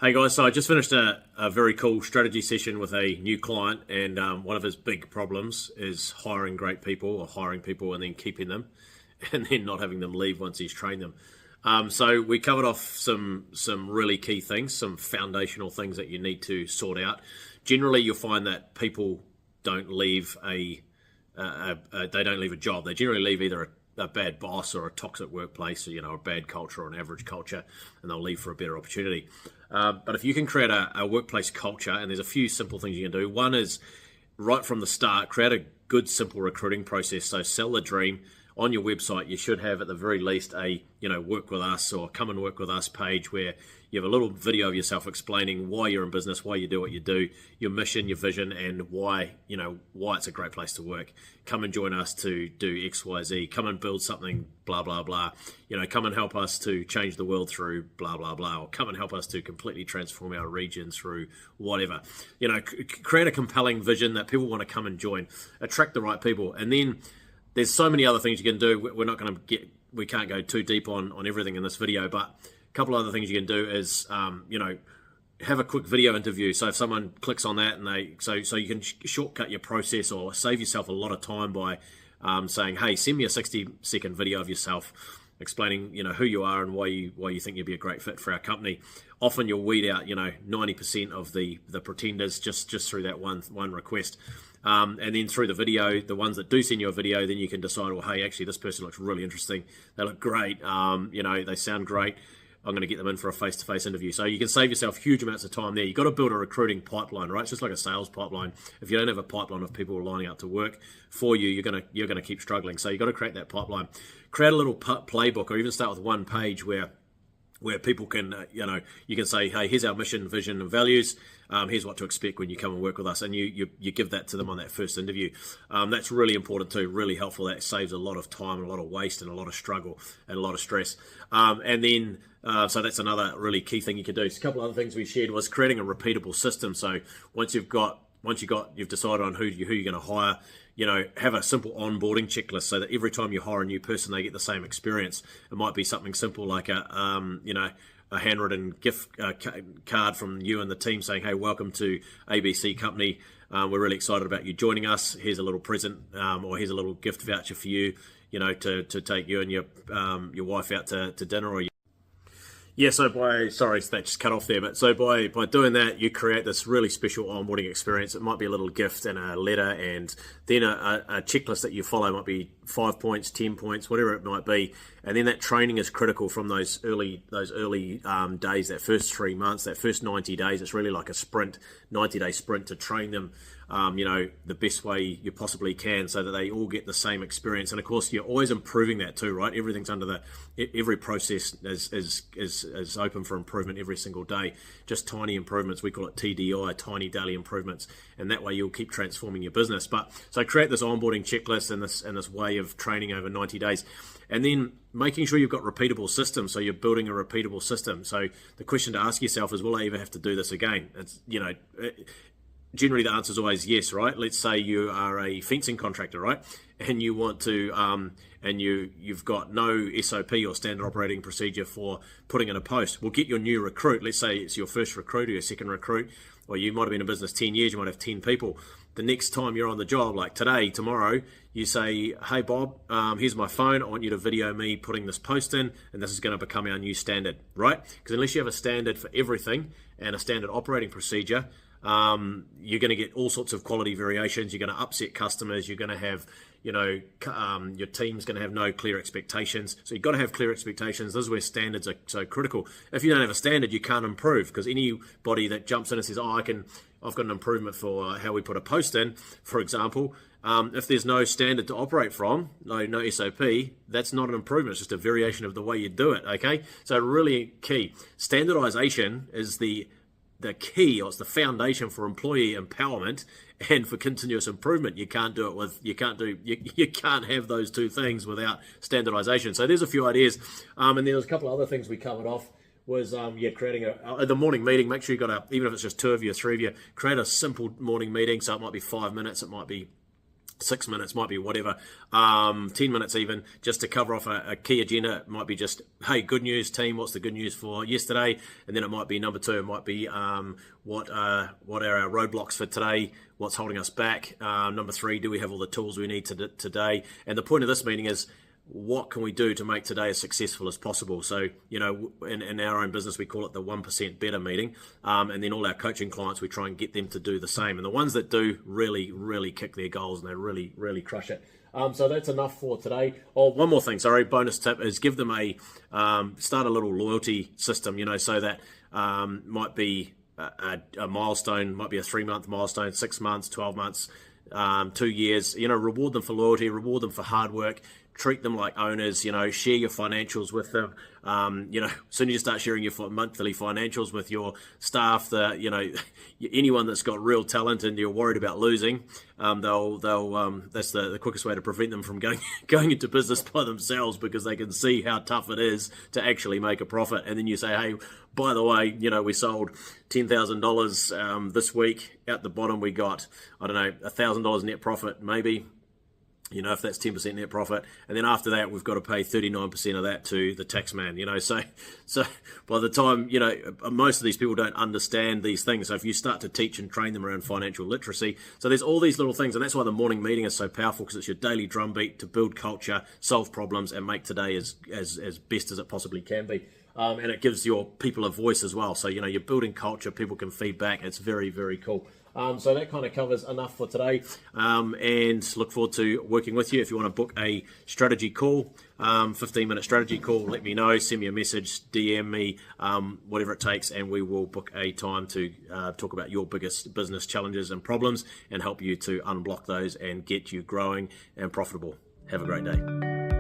Hey guys, so I just finished a very cool strategy session with a new client, and one of his big problems is hiring great people or hiring people and then keeping them and then not having them leave once he's trained them. So we covered off some really key things, some foundational things that you need to sort out. Generally, you'll find that people don't leave they don't leave a job. They generally leave either a bad boss or a toxic workplace, or a bad culture or an average culture, and they'll leave for a better opportunity. But if you can create a workplace culture, and there's a few simple things you can do. One is right from the start, create a good, simple recruiting process. So sell the dream. On your website, you should have at the very least a work with us or come and work with us page where you have a little video of yourself explaining why you're in business, why you do what you do, your mission, your vision, and why it's a great place to work. Come and join us to do X, Y, Z. Come and build something, blah, blah, blah. Come and help us to change the world through blah, blah, blah. Or come and help us to completely transform our region through whatever. Create a compelling vision that people want to come and join. Attract the right people. And then there's so many other things you can do. We can't go too deep on everything in this video, but a couple of other things you can do is, have a quick video interview. So if someone clicks on that and so you can shortcut your process or save yourself a lot of time by saying, hey, send me a 60-second video of yourself explaining, who you are and why you think you'd be a great fit for our company. Often you'll weed out, 90% of the pretenders just through that one request. And then through the video, the ones that do send you a video, then you can decide, well, hey, actually, this person looks really interesting. They look great. They sound great. I'm going to get them in for a face-to-face interview. So you can save yourself huge amounts of time there. You've got to build a recruiting pipeline, right? It's just like a sales pipeline. If you don't have a pipeline of people lining up to work for you, you're going to keep struggling. So you've got to create that pipeline. Create a little playbook, or even start with one page where people can, you can say, hey, here's our mission, vision, and values. Here's what to expect when you come and work with us. And you give that to them on that first interview. That's really important too, really helpful. That saves a lot of time, and a lot of waste, and a lot of struggle, and a lot of stress. So that's another really key thing you could do. So a couple other things we shared was creating a repeatable system. So once you've decided on who you're going to hire, have a simple onboarding checklist so that every time you hire a new person, they get the same experience. It might be something simple like a handwritten gift card from you and the team saying, hey, welcome to ABC Company. We're really excited about you joining us. Here's a little present, or here's a little gift voucher for you, to take you and your wife out to dinner, or yeah, so sorry, that just cut off there, but so by doing that, you create this really special onboarding experience. It might be a little gift and a letter, and then a checklist that you follow might be 5 points, 10 points, whatever it might be. And then that training is critical from those early days, that first 3 months, that first 90 days. It's really like a sprint, 90-day sprint to train them, the best way you possibly can, so that they all get the same experience. And of course, you're always improving that too, right? Everything's every process is open for improvement every single day. Just tiny improvements. We call it TDI, tiny daily improvements. And that way you'll keep transforming your business. But so create this onboarding checklist and this way of training over 90 days. And then making sure you've got repeatable systems. So you're building a repeatable system. So the question to ask yourself is, will I ever have to do this again? It's, generally the answer is always yes, right? Let's say you are a fencing contractor, right? And you want to, and you've got no SOP or standard operating procedure for putting in a post. Well, get your new recruit. Let's say it's your first recruit or your second recruit, or you might have been in business 10 years, you might have 10 people. The next time you're on the job, like today, tomorrow, you say, hey, Bob, here's my phone. I want you to video me putting this post in, and this is going to become our new standard, right? Because unless you have a standard for everything and a standard operating procedure, you're going to get all sorts of quality variations. You're going to upset customers. You're going to have, your team's going to have no clear expectations. So you've got to have clear expectations. This is where standards are so critical. If you don't have a standard, you can't improve, because anybody that jumps in and says, I've got an improvement for how we put a post in, for example, if there's no standard to operate from, no SOP, that's not an improvement. It's just a variation of the way you do it, okay? So really key. Standardization is the key, or it's the foundation for employee empowerment and for continuous improvement. You can't have those two things without standardization. So there's a few ideas, and there was a couple of other things we covered off. Was creating the morning meeting. Make sure you got even if it's just 2 of you or 3 of you, create a simple morning meeting. So it might be 5 minutes, it might be 6 minutes, might be whatever, 10 minutes even, just to cover off a key agenda. It might be just, hey, good news, team, what's the good news for yesterday? And then it might be number 2, it might be what are our roadblocks for today, what's holding us back? Number 3, do we have all the tools we need today? And the point of this meeting is, what can we do to make today as successful as possible? So, in our own business, we call it the 1% better meeting. And then all our coaching clients, we try and get them to do the same. And the ones that do really, really kick their goals, and they really, really crush it. So that's enough for today. Oh, one more thing, bonus tip is give them start a little loyalty system, so that might be a milestone, might be a 3-month milestone, 6 months, 12 months, 2 years, reward them for loyalty, reward them for hard work. Treat them like owners, share your financials with them. As soon as you start sharing your monthly financials with your staff, anyone that's got real talent and you're worried about losing, they'll that's the quickest way to prevent them from going into business by themselves, because they can see how tough it is to actually make a profit. And then you say, hey, by the way, we sold $10,000 this week. Out the bottom, we got, I don't know, $1,000 net profit, maybe. If that's 10% net profit, and then after that, we've got to pay 39% of that to the tax man, so by the time, most of these people don't understand these things. So if you start to teach and train them around financial literacy, so there's all these little things, and that's why the morning meeting is so powerful, because it's your daily drumbeat to build culture, solve problems, and make today as best as it possibly can be. And it gives your people a voice as well. So, you're building culture, people can feed back. It's very, very cool. So that kind of covers enough for today, and look forward to working with you. If you want to book a strategy call, 15-minute strategy call, let me know, send me a message, DM me, whatever it takes, and we will book a time to talk about your biggest business challenges and problems and help you to unblock those and get you growing and profitable. Have a great day.